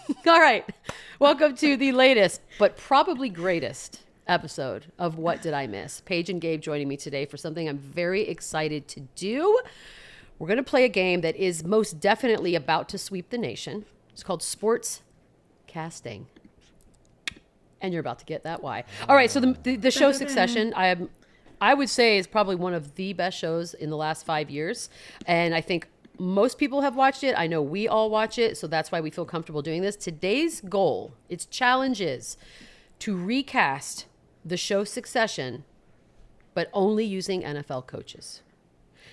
All right. Welcome to the latest, but probably greatest episode of What Did I Miss? Paige and Gabe joining me today for something I'm very excited to do. We're going to play a game that is most definitely about to sweep the nation. It's called Sports Casting. And you're about to get that why. All right, so the show Succession, I would say is probably one of the best shows in the last 5 years. And I think most people have watched it. I know we all watch it, so that's why we feel comfortable doing this. Today's goal, its challenge is to recast the show Succession, but only using NFL coaches.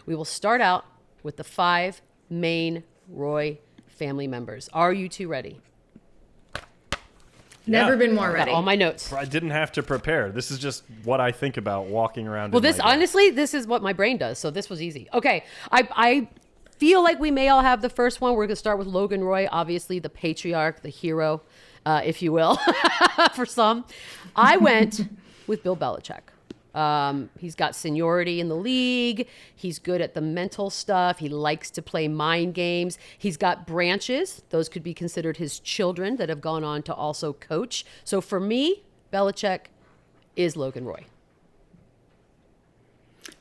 We will start out with the 5 main Roy family members. Are you two ready? Never been more ready. Got all my notes. I didn't have to prepare. This is just what I think about walking around. Well, honestly, this is what my brain does. So this was easy. Okay. I feel like we may all have the first one. We're going to start with Logan Roy, obviously the patriarch, the hero, if you will, for some. I went with Bill Belichick. He's got seniority in the league. He's good at the mental stuff. He likes to play mind games. He's got branches. Those could be considered his children that have gone on to also coach. So for me, Belichick is Logan Roy.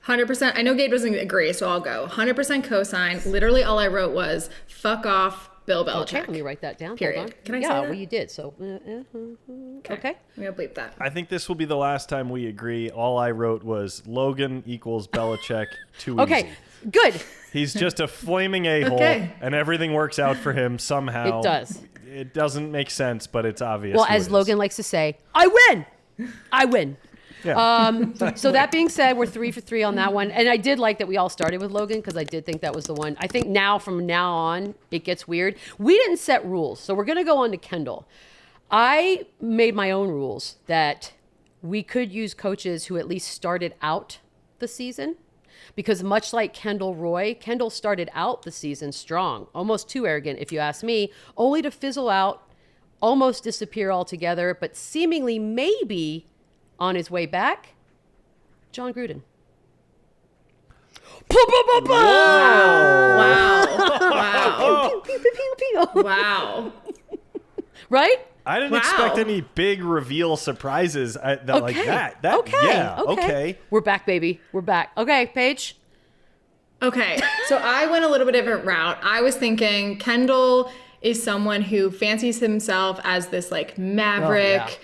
100%. I know Gabe doesn't agree, so I'll go. 100% cosign. Literally all I wrote was, fuck off Bill Belichick. Okay, let me write that down. Period. Hold on. Can I say that? well, you did. So, okay. I'm going to bleep that. I think this will be the last time we agree. All I wrote was Logan equals Belichick. Too easy. Okay, good. He's just a flaming a-hole, and everything works out for him somehow. It does. It doesn't make sense, but it's obvious. Well, as Logan likes to say, I win. I win. Yeah. So that being said, we're 3 for 3 on that one. And I did like that we all started with Logan because I did think that was the one. I think from now on, it gets weird. We didn't set rules. So we're going to go on to Kendall. I made my own rules that we could use coaches who at least started out the season. Because much like Kendall Roy, Kendall started out the season strong, almost too arrogant, if you ask me, only to fizzle out, almost disappear altogether, but seemingly maybe on his way back, John Gruden. Wow. Wow. Right? I didn't expect any big reveal surprises like that. Okay. We're back, baby. We're back. Okay, Paige. Okay, so I went a little bit different route. I was thinking Kendall is someone who fancies himself as this like maverick. Oh, yeah.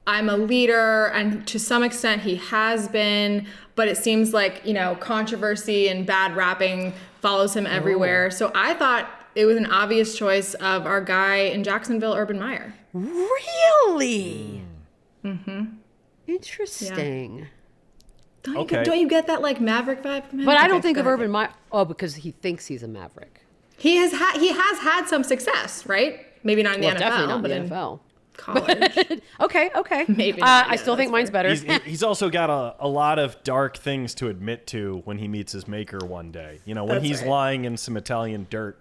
I'm a leader, and to some extent he has been, but it seems like, controversy and bad rapping follows him everywhere. So I thought it was an obvious choice of our guy in Jacksonville, Urban Meyer. Really? Mm-hmm. Interesting. Yeah. Don't you get that like maverick vibe from him? But I don't think of Urban Meyer. Oh, because he thinks he's a maverick. He has had some success, right? Maybe not in the NFL. Definitely not but in the NFL. College. Okay. Maybe not. I still think mine's better. He's also got a lot of dark things to admit to when he meets his maker one day. When he's lying in some Italian dirt,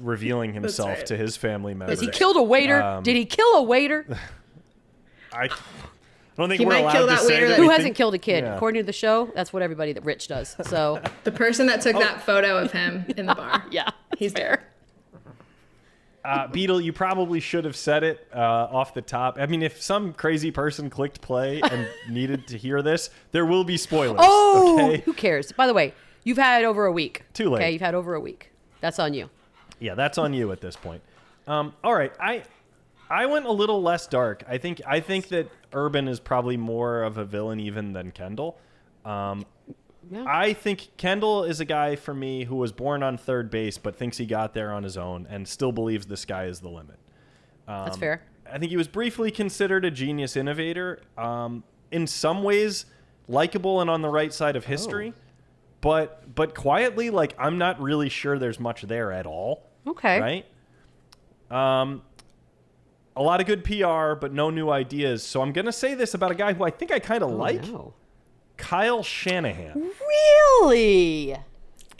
revealing himself to his family members. Has he killed a waiter? Did he kill a waiter? I don't think he we're might allowed kill to that say waiter that. Who hasn't killed a kid? Yeah. According to the show, that's what everybody that rich does. So the person that took that photo of him in the bar. Yeah, he's fair. Beadle, you probably should have said it off the top. I mean, if some crazy person clicked play and needed to hear this, there will be spoilers. Oh, okay? Who cares? By the way, you've had over a week. Too late. Okay, you've had over a week. That's on you. Yeah, that's on you at this point. All right, I went a little less dark. I think that Urban is probably more of a villain even than Kendall. Yeah. I think Kendall is a guy for me who was born on third base but thinks he got there on his own and still believes the sky is the limit. That's fair. I think he was briefly considered a genius innovator. In some ways, likable and on the right side of history. But quietly, like, I'm not really sure there's much there at all. Okay. Right? A lot of good PR, but no new ideas. So I'm going to say this about a guy who I think I kind of like. No. Kyle Shanahan. Really?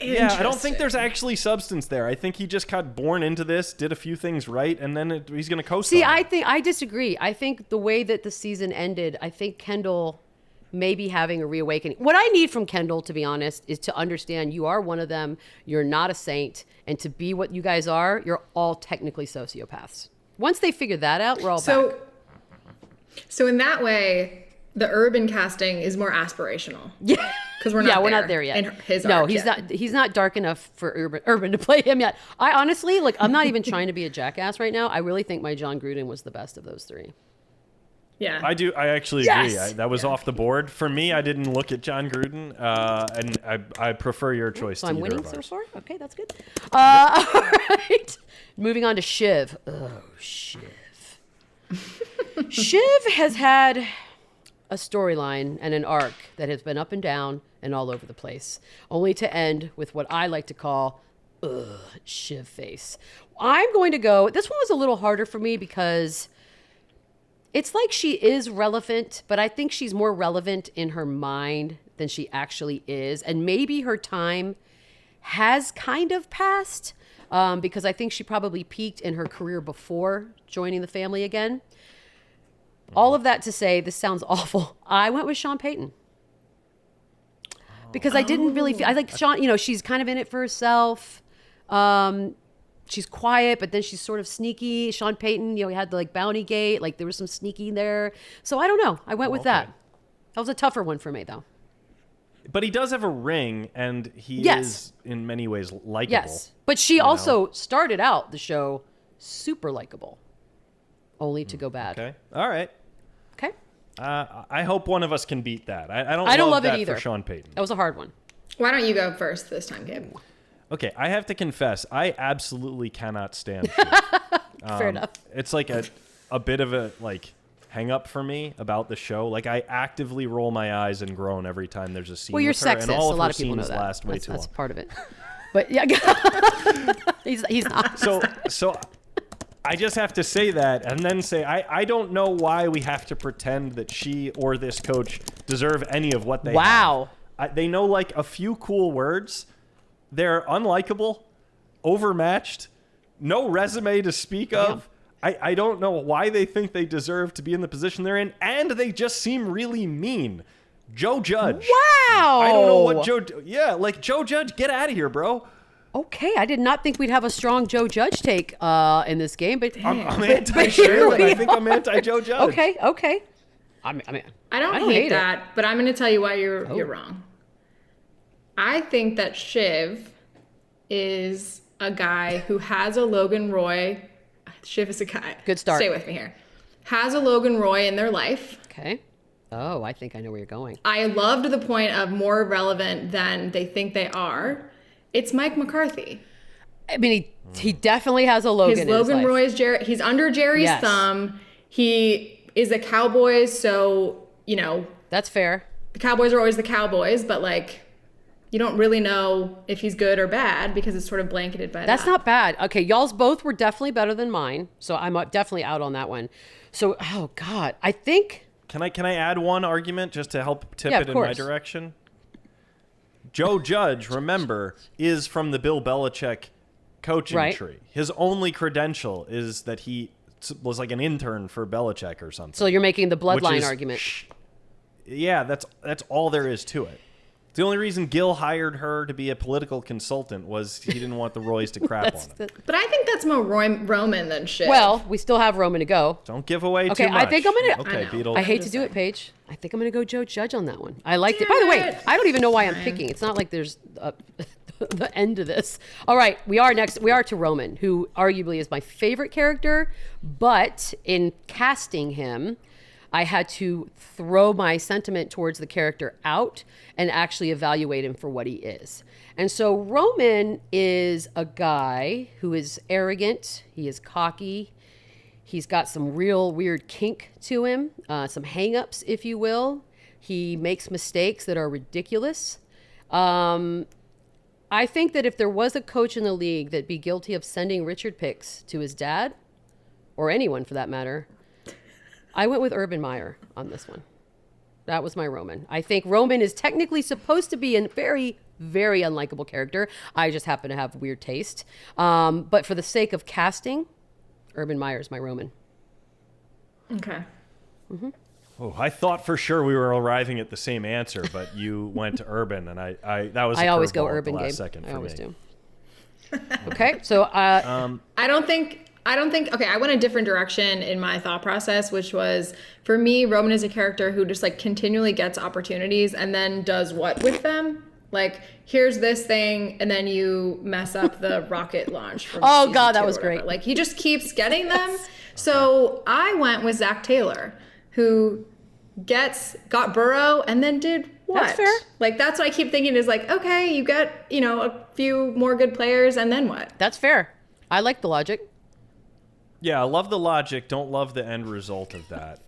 Yeah, I don't think there's actually substance there. I think he just got born into this, did a few things right, and then he's going to coast. See, I disagree. I think the way that the season ended, I think Kendall maybe having a reawakening. What I need from Kendall, to be honest, is to understand you are one of them. You're not a saint. And to be what you guys are, you're all technically sociopaths. Once they figure that out, we're all back. So in that way, the Urban casting is more aspirational. Yeah. Because we're not there yet. In his no, arc he's yet. not. He's not dark enough for Urban to play him yet. I honestly, like, I'm not even trying to be a jackass right now. I really think my John Gruden was the best of those three. Yeah. I actually Yes! agree. That was off the board. For me, I didn't look at John Gruden, and I prefer your choice So to I'm either winning of so ours. far? Okay, that's good. All right. Moving on to Shiv. Oh, Shiv. Shiv has had a storyline and an arc that has been up and down and all over the place, only to end with what I like to call Shiv face. I'm going to go, this one was a little harder for me because it's like she is relevant, but I think she's more relevant in her mind than she actually is. And maybe her time has kind of passed because I think she probably peaked in her career before joining the family again. All of that to say, this sounds awful. I went with Sean Payton. Because I didn't really feel, I like Sean, you know, she's kind of in it for herself. She's quiet, but then she's sort of sneaky. Sean Payton, you know, he had the like bounty gate, like there was some sneaky there. So I don't know. I went with that. That was a tougher one for me though. But he does have a ring, and he Yes. is in many ways likable. Yes. But she also started out the show super likable, only to go bad. Okay. All right. Okay. I hope one of us can beat that. I don't love it that either. for Sean Payton. That was a hard one. Why don't you go first this time, Gabe? Okay, I have to confess, I absolutely cannot stand Shiv. Fair enough. It's like a bit of a like hang up for me about the show. Like I actively roll my eyes and groan every time there's a scene. Well, you're with her, and sexist. all A of lot her of people know scenes that. last way That's too long. part of it. But yeah, he's not. So I just have to say that and then say I don't know why we have to pretend that she or this coach deserve any of what they Wow. have. They know like a few cool words. They're unlikable, overmatched, no resume to speak of. I don't know why they think they deserve to be in the position they're in, and they just seem really mean. Joe Judge. Wow. I don't know what Joe... Yeah, like, Joe Judge, get out of here, bro. Okay, I did not think we'd have a strong Joe Judge take in this game, but I'm anti-Shirley, and I think I'm anti-Joe Judge. Okay. I mean, I don't hate that, but I'm going to tell you why you're wrong. I think that Shiv is a guy who has a Logan Roy. Shiv is a guy. Good start. Stay with me here. Has a Logan Roy in their life. Okay. Oh, I think I know where you're going. I loved the point of more relevant than they think they are. It's Mike McCarthy. I mean, he definitely has a Logan. His Logan in his Roy life. is Jerry. He's under Jerry's Yes. thumb. He is a Cowboys, so, you know, That's fair. the Cowboys are always the Cowboys, but like, you don't really know if he's good or bad because it's sort of blanketed by That's that. not bad. Okay, y'all's both were definitely better than mine, so I'm definitely out on that one. So, oh God, I think. Can I add one argument just to help tip Yeah, it of in my course. direction? Joe Judge, remember, is from the Bill Belichick coaching Right. tree. His only credential is that he was like an intern for Belichick or something. So you're making the which bloodline is- argument. Yeah, that's all there is to it. The only reason Gil hired her to be a political consultant was he didn't want the Roys to crap on him. But I think that's more Roman than shit. Well, we still have Roman to go. Don't give away Okay, too much. I think I'm gonna. Okay, I know. Beadle. I hate to just do saying. it, Paige. I think I'm gonna go Joe Judge on that one. I liked it. By the Damn way, it. I don't even know why I'm Fine. picking. It's not like there's the end of this. All right, we are to Roman, who arguably is my favorite character, but in casting him, I had to throw my sentiment towards the character out and actually evaluate him for what he is. And so Roman is a guy who is arrogant, he is cocky, he's got some real weird kink to him, some hang-ups, if you will. He makes mistakes that are ridiculous. I think that if there was a coach in the league that'd be guilty of sending Richard picks to his dad, or anyone for that matter, I went with Urban Meyer on this one. That was my Roman. I think Roman is technically supposed to be a very, very unlikable character. I just happen to have weird taste. But for the sake of casting, Urban Meyer is my Roman. Okay. Oh, I thought for sure we were arriving at the same answer, but you went to urban, and I that was. I always go curveball at the urban, last Gabe. second I for always me. do. Okay, so I don't think. Okay, I went a different direction in my thought process, which was for me, Roman is a character who just like continually gets opportunities and then does what with them? Like, here's this thing, and then you mess up the rocket launch. From Oh, season God, that 2 or was whatever. great. Like, he just keeps getting them. So I went with Zach Taylor, who got Burrow and then did what? That's fair. Like, that's what I keep thinking is like, okay, you get, a few more good players, and then what? that's fair. I like the logic. Yeah, I love the logic. Don't love the end result of that.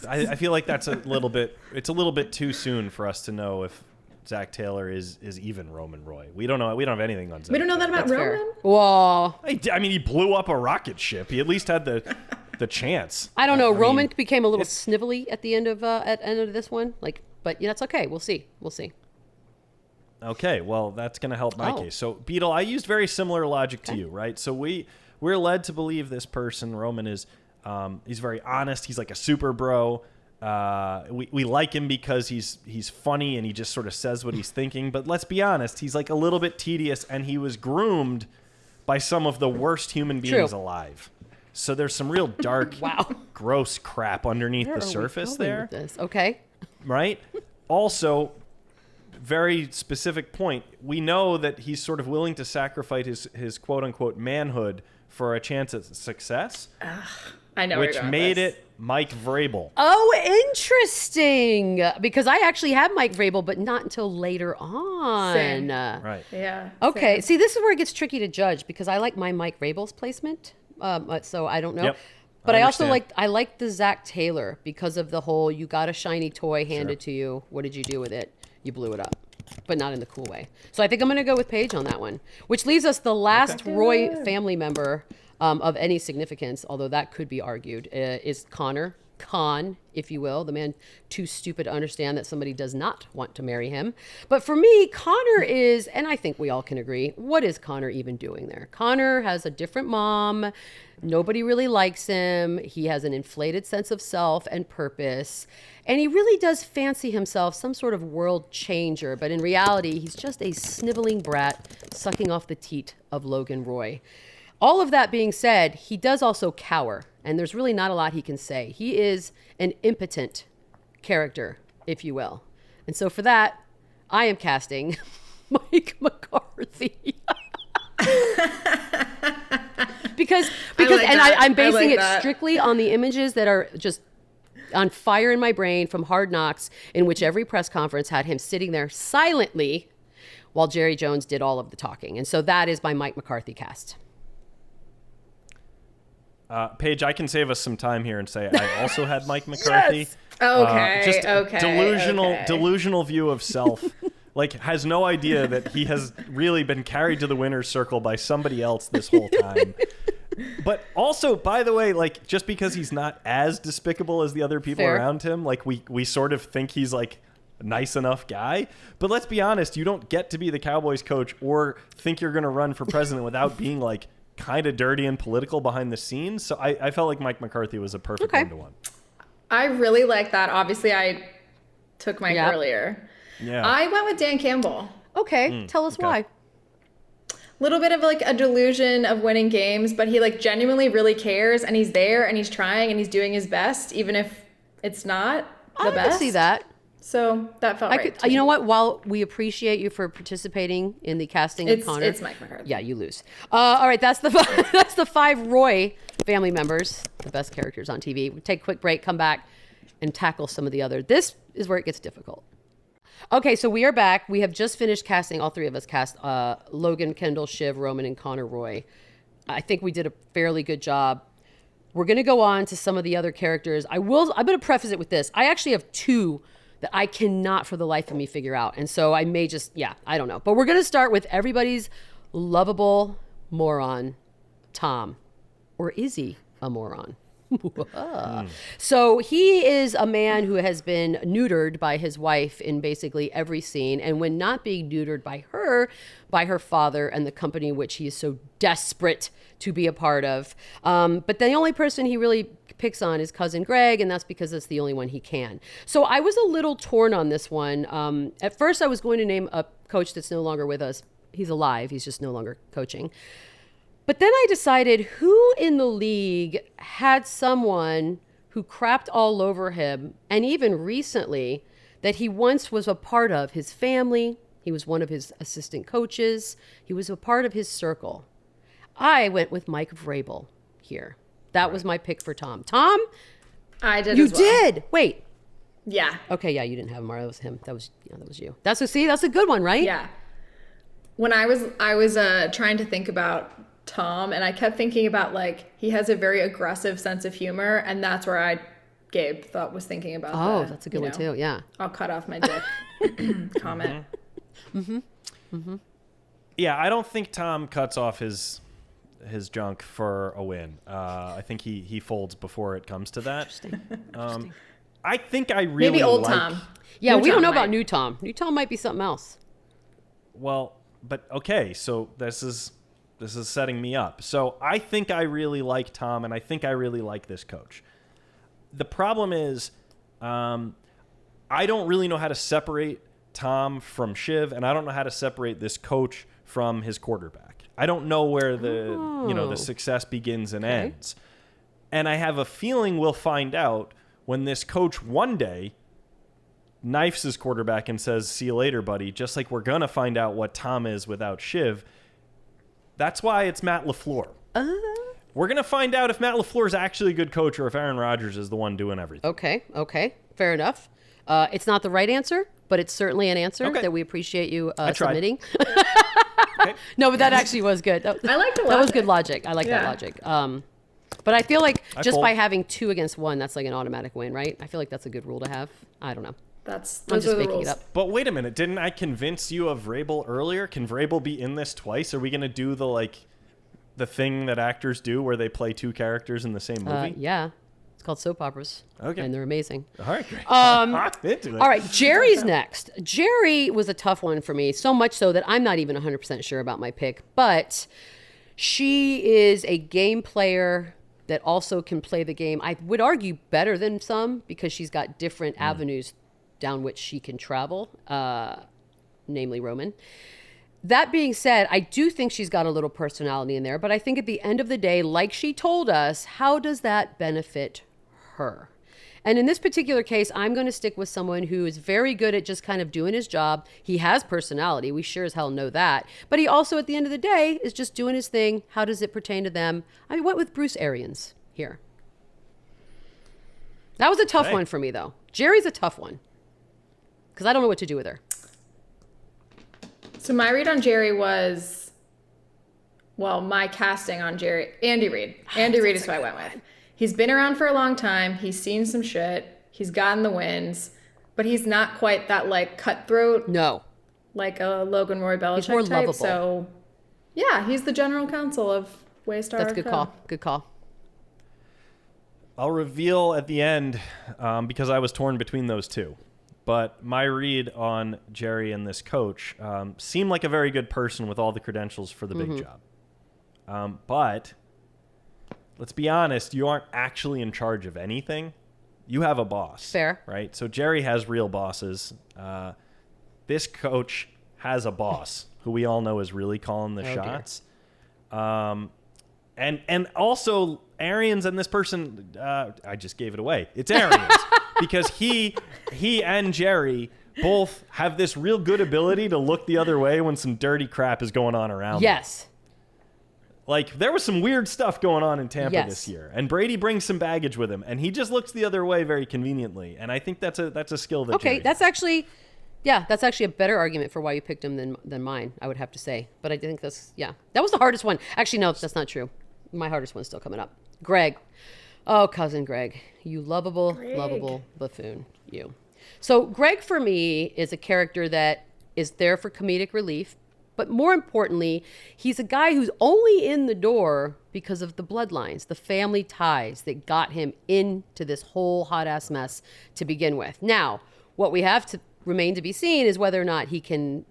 I feel like that's a little bit too soon for us to know if Zach Taylor is even Roman Roy. We don't know. We don't have anything on Zach. We don't know that about That's fair. Roman? Whoa. I mean, he blew up a rocket ship. He at least had the chance. I don't know. I mean, Roman became a little snivelly at the end of this one. But that's okay. We'll see. Okay, well, that's going to help my Oh. case. So, Beadle, I used very similar logic to you, right? So we're led to believe this person, Roman, is he's very honest. He's like a super bro. We like him because he's funny and he just sort of says what he's thinking. But let's be honest, he's like a little bit tedious, and he was groomed by some of the worst human beings True. alive. So there's some real dark, Wow. gross crap underneath Where the are we surface going there. with this? Okay. Right? Also, very specific point. We know that he's sort of willing to sacrifice his quote unquote manhood for a chance at success, I know where which you're going with made this. it Mike Vrabel. Oh, interesting. Because I actually had Mike Vrabel, but not until later on. Same. Right. Yeah. Okay. See, this is where it gets tricky to judge because I like my Mike Vrabel's placement. So I don't know. Yep. But I also understand. like the Zach Taylor because of the whole you got a shiny toy handed to you. What did you do with it? You blew it up. But not in the cool way. So I think I'm going to go with Paige on that one, which leaves us the last Roy family member of any significance, although that could be argued, is Connor. Con, if you will, the man too stupid to understand that somebody does not want to marry him. But for me, Connor is, and I think we all can agree, what is Connor even doing there? Connor has a different mom. Nobody really likes him. He has an inflated sense of self and purpose. And he really does fancy himself some sort of world changer. But in reality, he's just a sniveling brat sucking off the teat of Logan Roy. All of that being said, he does also cower, and there's really not a lot he can say. He is an impotent character, if you will. And so for that, I am casting Mike McCarthy. because like and that. I'm basing I like it that. strictly on the images that are just on fire in my brain from Hard Knocks, in which every press conference had him sitting there silently while Jerry Jones did all of the talking. And so that is my Mike McCarthy cast. Paige, I can save us some time here and say I also had Mike McCarthy. Yes! Okay. Just okay. delusional view of self. Like, has no idea that he has really been carried to the winner's circle by somebody else this whole time. But also, by the way, like, just because he's not as despicable as the other people Fair. around him, like, we sort of think he's like a nice enough guy. But let's be honest, you don't get to be the Cowboys coach or think you're going to run for president without being like kind of dirty and political behind the scenes. So I felt like Mike McCarthy was a perfect Okay. 1-to-1. I really like that. Obviously, I took Mike Yeah. earlier. Yeah. I went with Dan Campbell. Okay, tell us okay. why. Little bit of like a delusion of winning games, but he like genuinely really cares, and he's there and he's trying and he's doing his best, even if it's not the I best. can see that. So that felt I right. could, to you me. know what? While we appreciate you for participating in the casting of Connor, It's Mike McCarthy. yeah, you lose. All right, that's the that's the 5 Roy family members, the best characters on TV. We'll take a quick break, come back, and tackle some of the other. This is where it gets difficult. Okay, so we are back. We have just finished casting. All 3 of us cast Logan, Kendall, Shiv, Roman, and Connor Roy. I think we did a fairly good job. We're going to go on to some of the other characters. I'm going to preface it with this. I actually have 2 that I cannot for the life of me figure out. And so I may just, I don't know. But we're going to start with everybody's lovable moron, Tom. Or is he a moron? So he is a man who has been neutered by his wife in basically every scene. And when not being neutered by her father and the company which he is so desperate to be a part of. But the only person he really picks on his cousin Greg, and that's because it's the only one he can. So I was a little torn on this one. At first, I was going to name a coach that's no longer with us. He's alive. He's just no longer coaching. But then I decided who in the league had someone who crapped all over him, and even recently, that he once was a part of his family. He was one of his assistant coaches. He was a part of his circle. I went with Mike Vrabel here. That was my pick for Tom. Tom? I did You as well. did? Wait. Yeah. Okay, yeah, you didn't have him. That was him. That was you. That's a good one, right? Yeah. When I was trying to think about Tom, and I kept thinking about, like, he has a very aggressive sense of humor, and that's where Gabe was thinking about. Oh, that's a good one too. Yeah. I'll cut off my dick comment. Yeah, I don't think Tom cuts off his junk for a win. I think he folds before it comes to that. Interesting. I think I really Maybe old like, Tom. Yeah, New we don't Tom know about might. new Tom. New Tom might be something else. Well, but okay, so this is setting me up. So I think I really like Tom, and I think I really like this coach. The problem is, I don't really know how to separate Tom from Shiv, and I don't know how to separate this coach from his quarterback. I don't know where the success begins and ends. And I have a feeling we'll find out when this coach one day knifes his quarterback and says, "See you later, buddy," just like we're going to find out what Tom is without Shiv. That's why it's Matt LaFleur. We're going to find out if Matt LaFleur is actually a good coach or if Aaron Rodgers is the one doing everything. Okay. Fair enough. It's not the right answer, but it's certainly an answer that we appreciate you submitting. Okay. No, but that actually was good. I like the That was logic. good logic. I like that Yeah. logic. But I feel like just fold. by having 2 against 1, that's like an automatic win, right? I feel like that's a good rule to have. I don't know. I'm Those just are the making rules. it up. But wait a minute. Didn't I convince you of Vrabel earlier? Can Vrabel be in this twice? Are we going to do the thing that actors do where they play 2 characters in the same movie? Yeah. It's called soap operas. Okay. And they're amazing. All right, great. I'm into it. All right, Jerry's next. Jerry was a tough one for me, so much so that I'm not even 100% sure about my pick. But she is a game player that also can play the game, I would argue, better than some because she's got different avenues down which she can travel, namely Roman. That being said, I do think she's got a little personality in there, but I think at the end of the day, like she told us, how does that benefit her? And in this particular case, I'm going to stick with someone who is very good at just kind of doing his job. He has personality. We sure as hell know that. But he also, at the end of the day, is just doing his thing. How does it pertain to them? I went with Bruce Arians here. That was a tough one for me, though. Jerry's a tough one because I don't know what to do with her. So my read on Jerry was, my casting on Jerry, Andy Reid. Andy Reid is who I went with. He's been around for a long time. He's seen some shit. He's gotten the wins, but he's not quite that like cutthroat. No. Like a Logan Roy Belichick He's more type. lovable. So, yeah, he's the general counsel of Waystar. That's a good call. Good call. I'll reveal at the end because I was torn between those 2. But my read on Jerry and this coach seemed like a very good person with all the credentials for the big job. But let's be honest, you aren't actually in charge of anything. You have a boss. Fair. Right? So Jerry has real bosses. This coach has a boss who we all know is really calling the shots. And also Arians and this person, I just gave it away. It's Arians. Because he and Jerry both have this real good ability to look the other way when some dirty crap is going on around them. Yes. Like, there was some weird stuff going on in Tampa Yes. this year. And Brady brings some baggage with him. And he just looks the other way very conveniently. And I think that's a skill that Okay, Jerry that's has. actually a better argument for why you picked him than mine, I would have to say. But I think that was the hardest one. Actually, no, that's not true. My hardest one's still coming up. Greg. Oh, cousin Greg. You lovable buffoon. You. So Greg, for me, is a character that is there for comedic relief. But more importantly, he's a guy who's only in the door because of the bloodlines, the family ties that got him into this whole hot-ass mess to begin with. Now, what we have to remain to be seen is whether or not he can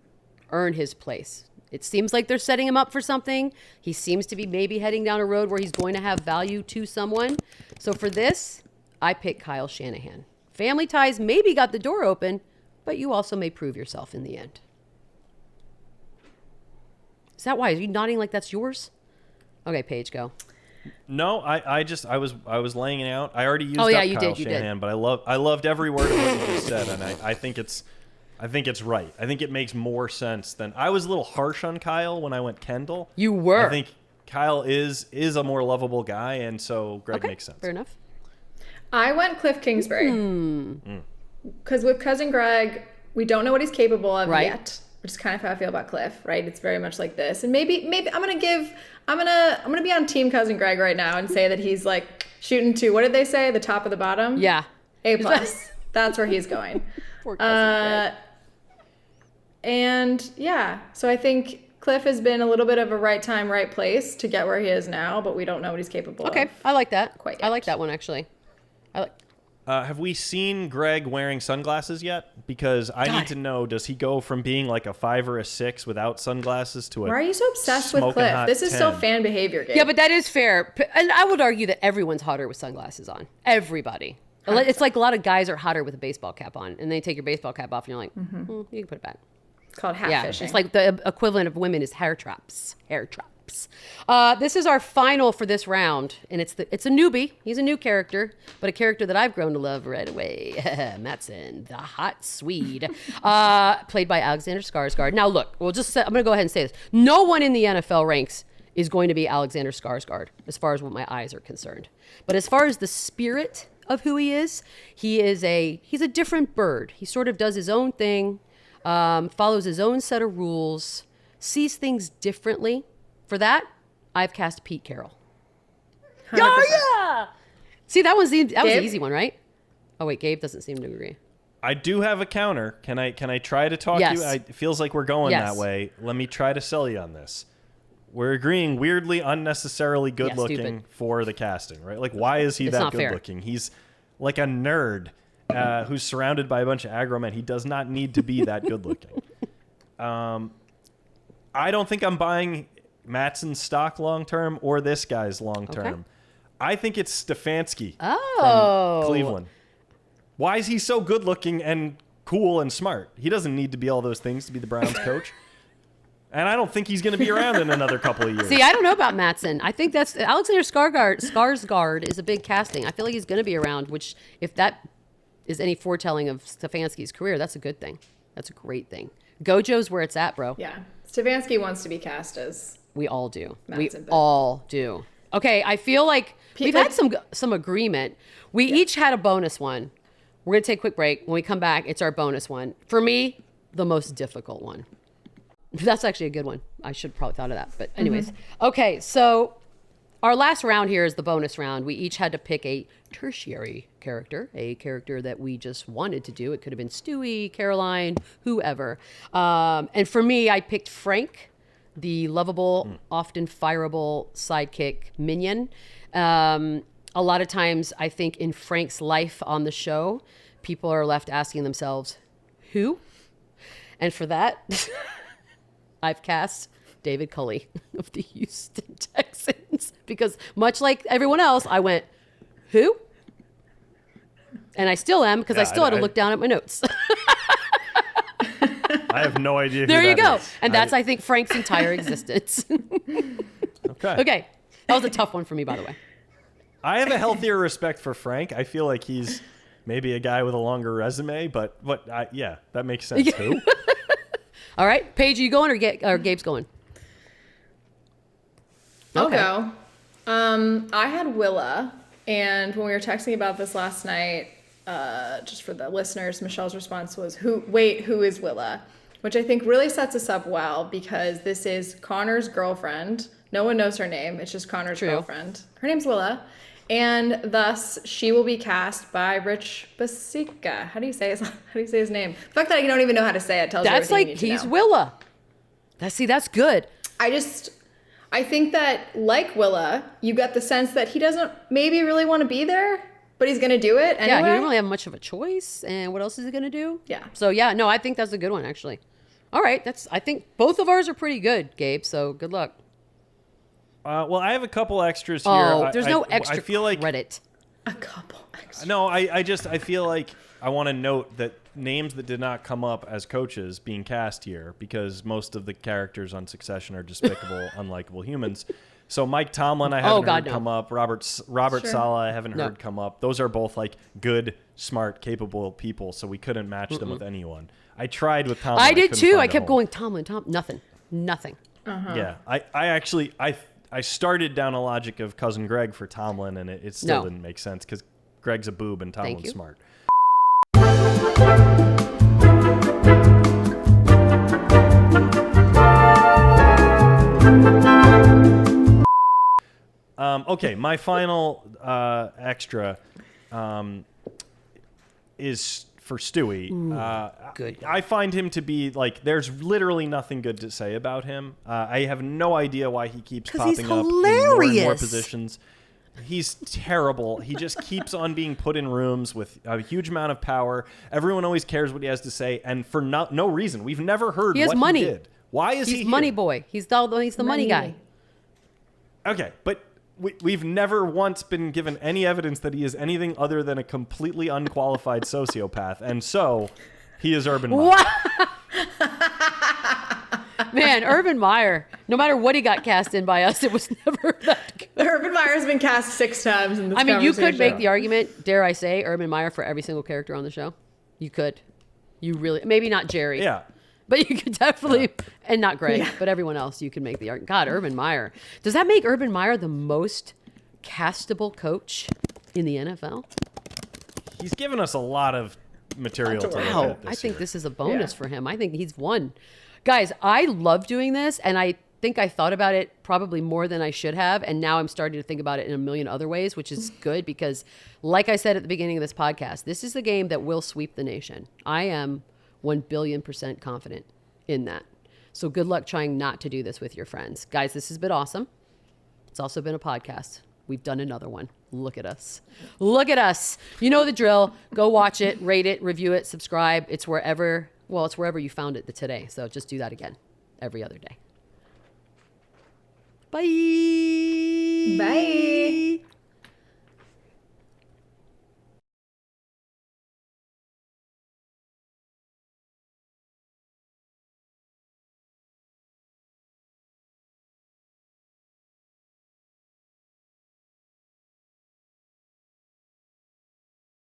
earn his place It seems like they're setting him up for something. He seems to be maybe heading down a road where he's going to have value to someone. So for this, I pick Kyle Shanahan. Family ties maybe got the door open, but you also may prove yourself in the end. Is that why? Are you nodding like that's yours? Okay, Paige, go. No, I was laying it out. I already used Oh, yeah, up you Kyle did, you Shanahan, did. but I loved every word of what you just said, and I think it's right. I think it makes more sense than I was a little harsh on Kyle when I went Kendall. You were. I think Kyle is a more lovable guy, and so Greg makes sense. Fair enough. I went Cliff Kingsbury. Because with Cousin Greg, we don't know what he's capable of yet. Which is kind of how I feel about Cliff, right? It's very much like this. And maybe I'm gonna be on Team Cousin Greg right now and say that he's like shooting to, what did they say? The top of the bottom? Yeah. A+. That's where he's going. Poor Cousin Greg. And yeah, so I think Cliff has been a little bit of a right time, right place to get where he is now, but we don't know what he's capable of. Okay, I like that. Quite I yet. like that one, actually. Have we seen Greg wearing sunglasses yet? Because I need to know, does he go from being like a 5 or a 6 without sunglasses to a Why are you so obsessed with smoking Cliff? hot This is 10? still fan behavior, Gabe. Yeah, but that is fair. And I would argue that everyone's hotter with sunglasses on. Everybody. It's like a lot of guys are hotter with a baseball cap on, and they take your baseball cap off, and you're like, you can put it back. It's called hat Yeah, fishing. it's like the equivalent of women is hair traps. Hair traps. This is our final for this round, and it's a newbie. He's a new character, but a character that I've grown to love right away. Matson, the hot Swede, played by Alexander Skarsgård. Now, look, I'm going to go ahead and say this: no one in the NFL ranks is going to be Alexander Skarsgård, as far as what my eyes are concerned. But as far as the spirit of who he is, he's a different bird. He sort of does his own thing, follows his own set of rules, sees things differently. For that, I've cast Pete Carroll. 100%. Yeah! See, that was the Gabe? easy one, right? Oh wait, Gabe doesn't seem to agree. I do have a counter. Can I try to talk Yes. you? It feels like we're going Yes. that way. Let me try to sell you on this. We're agreeing weirdly unnecessarily good looking stupid. for the casting, right? Like, why is he It's that not good fair. looking? He's like a nerd who's surrounded by a bunch of aggro men. He does not need to be that good looking. I don't think I'm buying Matson's stock long term or this guy's long term. Okay. I think it's Stefanski Oh. from Cleveland. Why is he so good looking and cool and smart? He doesn't need to be all those things to be the Browns coach. And I don't think he's going to be around in another couple of years. See, I don't know about Matson. I think that's Alexander Skarsgård is a big casting. I feel like he's going to be around, which if that is any foretelling of Stefanski's career, that's a good thing. That's a great thing. Gojo's where it's at, bro. Yeah. Stefanski wants to be cast as We all do. Matson, We but- all do. Okay, I feel like we've had some agreement. We each had a bonus one. We're going to take a quick break. When we come back, it's our bonus one. For me, the most difficult one. That's actually a good one. I should have probably thought of that. But anyways. Okay, so our last round here is the bonus round. We each had to pick a tertiary character, a character that we just wanted to do. It could have been Stewie, Caroline, whoever. And for me, I picked Frank, the lovable, often fireable sidekick minion. A lot of times, I think in Frank's life on the show, people are left asking themselves, who? And for that, I've cast David Culley of the Houston Texans because much like everyone else, I went, who? And I still am because I still had to look down at my notes. I have no idea who There you that go. is. And that's, I think, Frank's entire existence. Okay. Okay. That was a tough one for me, by the way. I have a healthier respect for Frank. I feel like he's maybe a guy with a longer resume, but yeah, that makes sense. Who? All right. Paige, are you going or Gabe's going? I'll Okay. go. I had Willa, and when we were texting about this last night, just for the listeners, Michelle's response was, who is Willa? Which I think really sets us up well because this is Connor's girlfriend. No one knows her name. It's just Connor's True. girlfriend. Her name's Willa. And thus, she will be cast by Rich Basica. How do you say his name? The fact that I don't even know how to say it tells you That's everything like, you need to he's know. Willa. That's good. I think that, like Willa, you get the sense that he doesn't maybe really want to be there, but he's going to do it anyway. Yeah, he didn't really have much of a choice. And what else is he going to do? Yeah. So, yeah, no, I think that's a good one, actually. All right. I think both of ours are pretty good, Gabe. So good luck. Well, I have a couple extras here. Oh, there's no extra I feel like credit. A couple extra. No, I feel like I want to note that names that did not come up as coaches being cast here, because most of the characters on Succession are despicable, unlikable humans. So Mike Tomlin, I haven't heard come up. Robert Saleh, I haven't heard come up. Those are both like good, smart, capable people. So we couldn't match them with anyone. I tried with Tomlin. I did too. I kept going Tomlin. Nothing. Yeah, I started down a logic of Cousin Greg for Tomlin, and it still didn't make sense because Greg's a boob and Tomlin's smart. Okay, my final extra is for Stewie. Good. I find him to be like, there's literally nothing good to say about him. I have no idea why he keeps popping up in more and more positions. He's terrible. He just keeps on being put in rooms with a huge amount of power. Everyone always cares what he has to say, and for no reason. We've never heard what money. he did. Why is he He's here? money boy. He's the money guy. Okay, but we've never once been given any evidence that he is anything other than a completely unqualified sociopath, and so he is Urban Meyer. Man, Urban Meyer, no matter what he got cast in by us, it was never that good. Urban Meyer's been cast 6 times in this you could make the argument, dare I say, Urban Meyer for every single character on the show. You could. You really, maybe not Jerry. Yeah. But you could definitely, and not Greg, but everyone else, you could make the argument. God, Urban Meyer. Does that make Urban Meyer the most castable coach in the NFL? He's given us a lot of material to look at I think year. this is a bonus for him. I think he's won. Guys, I love doing this, and I think I thought about it probably more than I should have, and now I'm starting to think about it in a million other ways, which is good because, like I said at the beginning of this podcast, this is the game that will sweep the nation. I am 1 billion% confident in that. So good luck trying not to do this with your friends. Guys, this has been awesome. It's also been a podcast. We've done another one. Look at us. Look at us. You know the drill. Go watch it, rate it, review it, subscribe. It's wherever you found it today. So just do that again every other day. Bye. Bye.